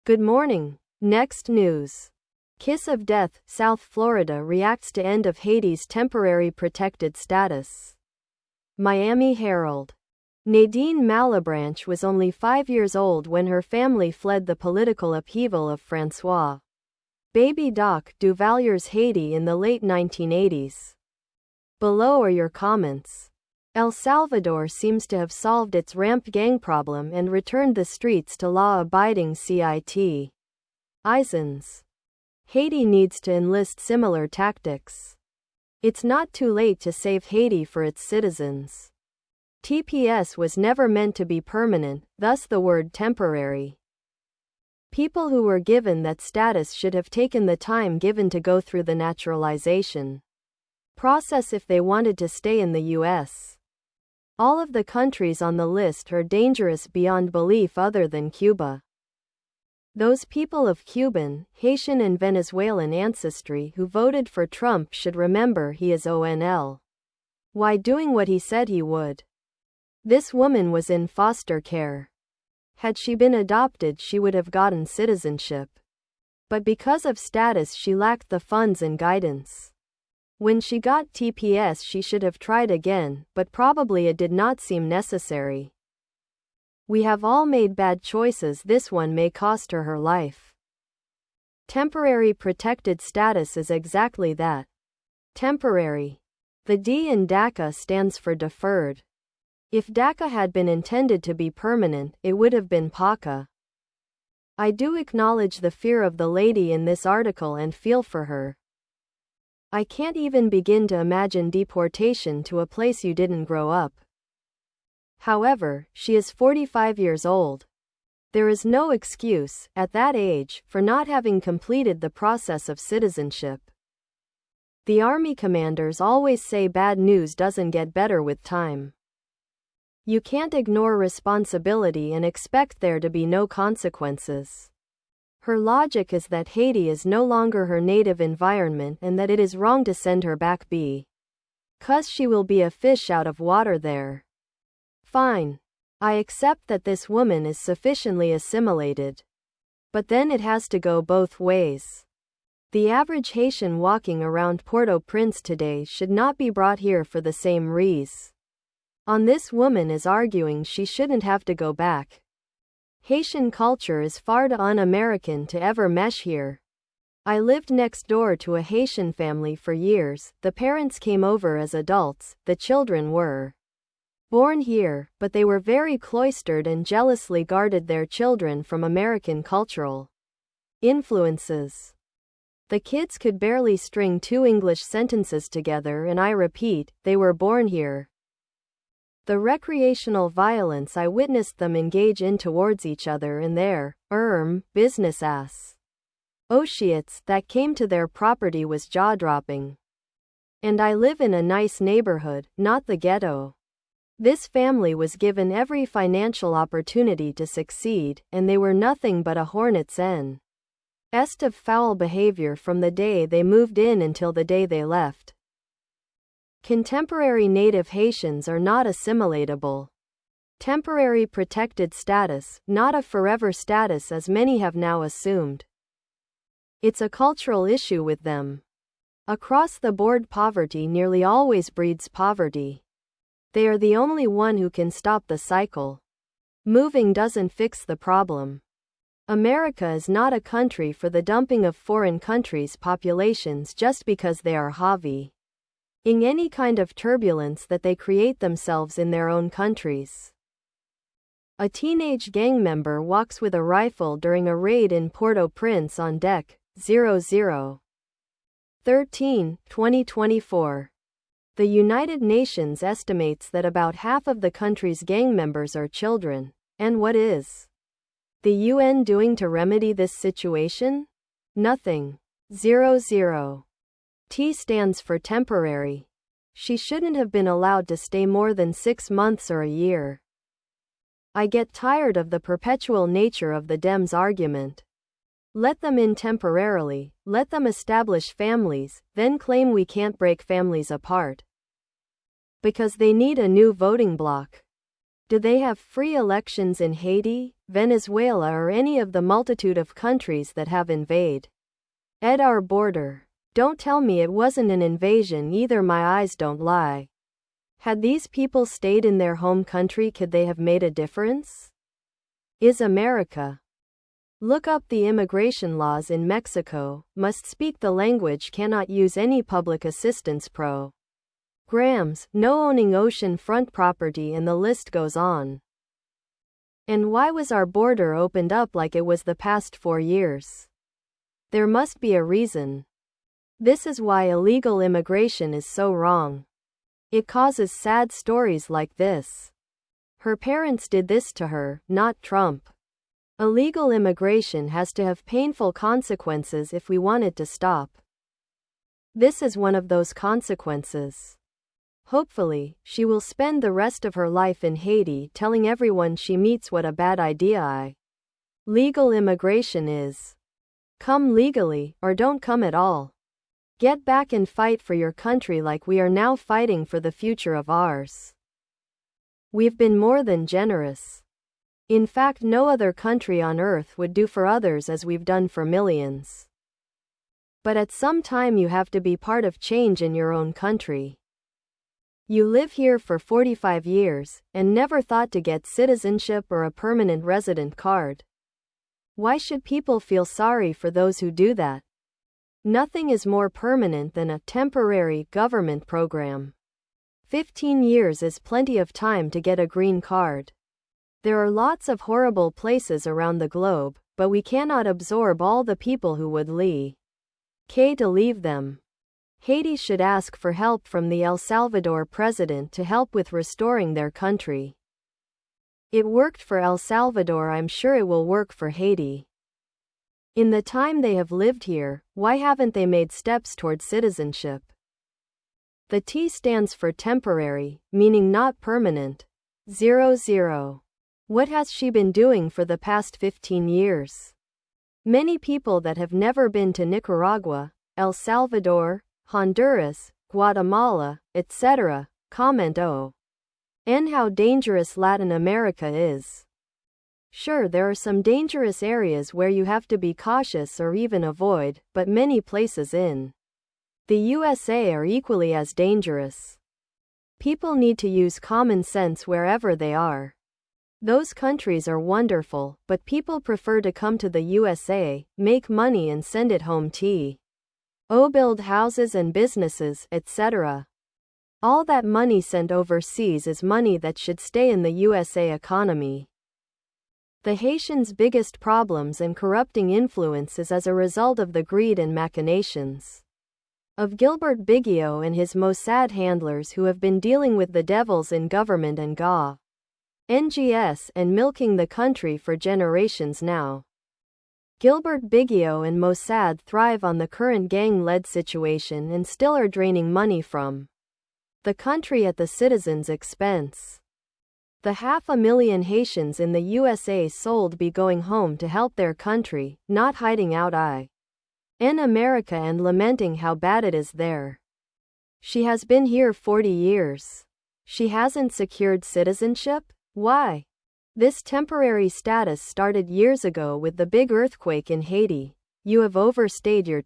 Good morning. Next news. Kiss of death, South Florida reacts to end of Haiti's temporary protected status. Miami Herald. Nadine Malebranche was only 5 years old when her family fled the political upheaval of François Baby Doc Duvalier's Haiti in the late 1980s. Below are your comments. El Salvador seems to have solved its rampant gang problem and returned the streets to law-abiding citizens. Haiti needs to enlist similar tactics. It's not too late to save Haiti for its citizens. TPS was never meant to be permanent, thus the word temporary. People who were given that status should have taken the time given to go through the naturalization process if they wanted to stay in the U.S. All of the countries on the list are dangerous beyond belief other than Cuba. Those people of Cuban, Haitian and Venezuelan ancestry who voted for Trump should remember he is ONL. Why doing what he said he would? This woman was in foster care. Had she been adopted she would have gotten citizenship. But because of status she lacked the funds and guidance. When she got TPS she should have tried again, but probably it did not seem necessary. We have all made bad choices. This one may cost her her life. Temporary protected status is exactly that. Temporary. The D in DACA stands for deferred. If DACA had been intended to be permanent, it would have been PACA. I do acknowledge the fear of the lady in this article and feel for her. I can't even begin to imagine deportation to a place you didn't grow up. However, she is 45 years old. There is no excuse, at that age, for not having completed the process of citizenship. The army commanders always say bad news doesn't get better with time. You can't ignore responsibility and expect there to be no consequences. Her logic is that Haiti is no longer her native environment and that it is wrong to send her back because she will be a fish out of water there. Fine. I accept that this woman is sufficiently assimilated. But then it has to go both ways. The average Haitian walking around Port-au-Prince today should not be brought here for the same reason. This woman is arguing she shouldn't have to go back. Haitian culture is far too un-American to ever mesh here. I lived next door to a Haitian family for years. The parents came over as adults, the children were born here, but they were very cloistered and jealously guarded their children from American cultural influences. The kids could barely string 2 English sentences together, and I repeat, they were born here. The recreational violence I witnessed them engage in towards each other and their business associates that came to their property was jaw-dropping. And I live in a nice neighborhood, not the ghetto. This family was given every financial opportunity to succeed, and they were nothing but a hornet's nest of foul behavior from the day they moved in until the day they left. Contemporary native Haitians are not assimilatable. Temporary protected status, not a forever status as many have now assumed. It's a cultural issue with them. Across-the-board poverty nearly always breeds poverty. They are the only one who can stop the cycle. Moving doesn't fix the problem. America is not a country for the dumping of foreign countries' populations just because they are having any kind of turbulence that they create themselves in their own countries. A teenage gang member walks with a rifle during a raid in Port-au-Prince on Deck 00/13/2024. The United Nations estimates that about half of the country's gang members are children. And what is the UN doing to remedy this situation? Nothing. 00. T stands for temporary. She shouldn't have been allowed to stay more than 6 months or a year. I get tired of the perpetual nature of the Dems' argument. Let them in temporarily, let them establish families, then claim we can't break families apart. Because they need a new voting bloc. Do they have free elections in Haiti, Venezuela, or any of the multitude of countries that have invaded our border? Don't tell me it wasn't an invasion either, my eyes don't lie. Had these people stayed in their home country, could they have made a difference? Is America? Look up the immigration laws in Mexico, must speak the language, cannot use any public assistance programs, no owning ocean front property, and the list goes on. And why was our border opened up like it was the past 4 years? There must be a reason. This is why illegal immigration is so wrong. It causes sad stories like this. Her parents did this to her, not Trump. Illegal immigration has to have painful consequences if we want it to stop. This is one of those consequences. Hopefully, she will spend the rest of her life in Haiti telling everyone she meets what a bad idea illegal immigration is. Come legally, or don't come at all. Get back and fight for your country like we are now fighting for the future of ours. We've been more than generous. In fact, no other country on earth would do for others as we've done for millions. But at some time you have to be part of change in your own country. You live here for 45 years, and never thought to get citizenship or a permanent resident card. Why should people feel sorry for those who do that? Nothing is more permanent than a temporary government program. 15 years is plenty of time to get a green card. There are lots of horrible places around the globe, but we cannot absorb all the people who would to leave them. Haiti should ask for help from the El Salvador president to help with restoring their country. It worked for El Salvador, I'm sure it will work for Haiti. In the time they have lived here, why haven't they made steps toward citizenship? The T stands for temporary, meaning not permanent. 00. What has she been doing for the past 15 years? Many people that have never been to Nicaragua, El Salvador, Honduras, Guatemala, etc., comment and how dangerous Latin America is. Sure, there are some dangerous areas where you have to be cautious or even avoid, but many places in the USA are equally as dangerous. People need to use common sense wherever they are. Those countries are wonderful, but people prefer to come to the USA, make money and send it home build houses and businesses, etc. All that money sent overseas is money that should stay in the USA economy. The Haitians' biggest problems and corrupting influence is as a result of the greed and machinations of Gilbert Bigio and his Mossad handlers, who have been dealing with the devils in government and NGS and milking the country for generations now. Gilbert Bigio and Mossad thrive on the current gang-led situation and still are draining money from the country at the citizens' expense. The 500,000 Haitians in the USA sold be going home to help their country, not hiding out in America and lamenting how bad it is there. She has been here 40 years. She hasn't secured citizenship? Why? This temporary status started years ago with the big earthquake in Haiti. You have overstayed your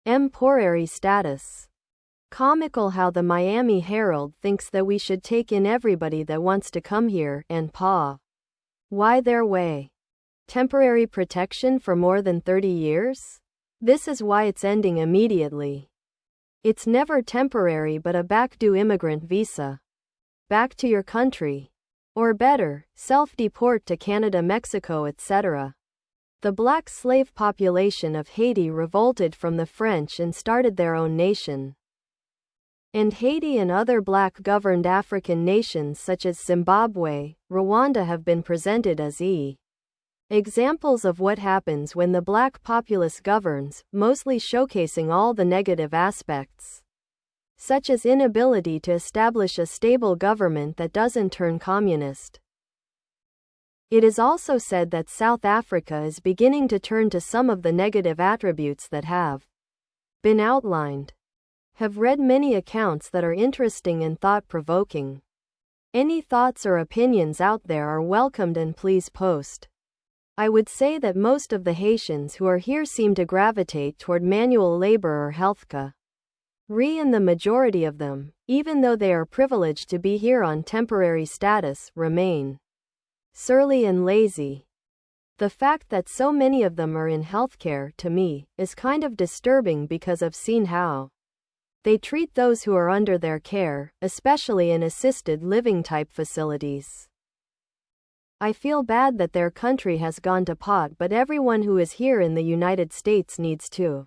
temporary status. Comical how the Miami Herald thinks that we should take in everybody that wants to come here, and why their way? Temporary protection for more than 30 years? This is why it's ending immediately. It's never temporary but a back-due immigrant visa. Back to your country. Or better, self-deport to Canada, Mexico, etc. The black slave population of Haiti revolted from the French and started their own nation. And Haiti and other black-governed African nations such as Zimbabwe, Rwanda have been presented as examples of what happens when the black populace governs, mostly showcasing all the negative aspects, such as inability to establish a stable government that doesn't turn communist. It is also said that South Africa is beginning to turn to some of the negative attributes that have been outlined. Have read many accounts that are interesting and thought-provoking. Any thoughts or opinions out there are welcomed and please post. I would say that most of the Haitians who are here seem to gravitate toward manual labor or healthcare. And the majority of them, even though they are privileged to be here on temporary status, remain surly and lazy. The fact that so many of them are in healthcare, to me, is kind of disturbing because I've seen how they treat those who are under their care, especially in assisted living type facilities. I feel bad that their country has gone to pot, but everyone who is here in the United States needs to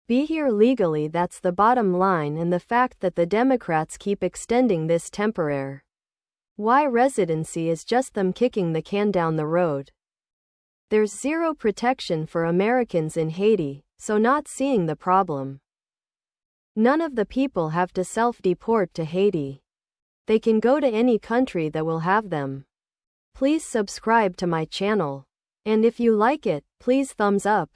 be here legally. That's the bottom line, and the fact that the Democrats keep extending this temporary residency is just them kicking the can down the road. There's zero protection for Americans in Haiti, so not seeing the problem. None of the people have to self-deport to Haiti. They can go to any country that will have them. Please subscribe to my channel. And if you like it, please thumbs up.